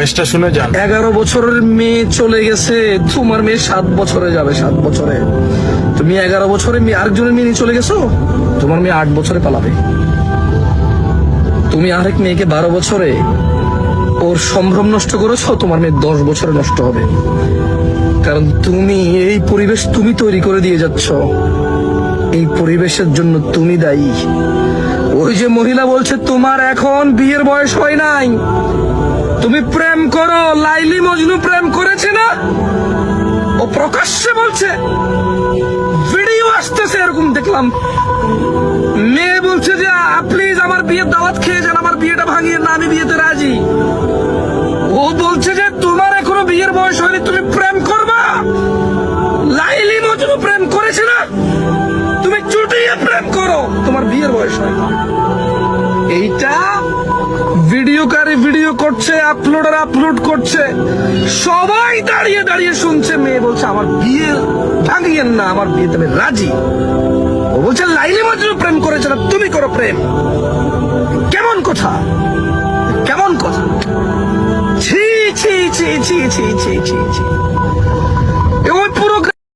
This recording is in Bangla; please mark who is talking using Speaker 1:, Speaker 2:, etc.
Speaker 1: ভয়েসটা শুনে যান।
Speaker 2: 11 বছরের মেয়ে চলে গেছে, তোমার মেয়ে 7 বছরে যাবে, 7 বছরে। তুমি 11 বছরে মেয়ে আরেকজনের মেয়ে নিয়ে চলে গেছো, তোমার মেয়ে 8 বছরে পালাবে। তুমি আরেক মেয়েকে 12 বছরে ওর সম্ভ্রম নষ্ট করেছো, তোমার মেয়ে 10 বছরে নষ্ট হবে। কারণ তুমি এই পরিবেশ তুমি তৈরি করে দিয়ে যাচ্ছ, এই পরিবেশের জন্য তুমি দায়ী। ওই যে মহিলা বলছে তোমার এখন বিয়ের বয়স হয় নাই, তুমি প্রেম করো, লাইলি মজনু প্রেম করেছে না, ও প্রকাশ্যে বলছে, ভিডিও আসতেছে এরকম দেখলাম। মেয়ে বলছে যে প্লিজ আমার বিয়ের দাওয়াত খেয়ে যান, আমার বিয়েটা ভাঙিয়ে না, আমি বিয়েতে রাজি। ও বলছে যে তোমার এখনো বিয়ের বয়স হয়নি, তুমি প্রেম করবা। লাইলি মজনু প্রেম করেছে না, তুমি চুটিয়ে প্রেম করো, তোমার বিয়ের বয়স হয়। এইটা ভিডিওকারী ভিডিও করছে, আপলোডার আপলোড করছে, সবাই দাঁড়িয়ে দাঁড়িয়ে শুনছে। মেয়ে বলছে আমার বিয়ে ভাঙিয়েন না, আমার বিয়েতে আমি রাজি। ও বলছে লাইলি মজনু প্রেম করেছে না, তুমি করো প্রেম। কেমন কথা, কেমন কথা! ছি ছি ছি ছি ছি ছি ছি ছি।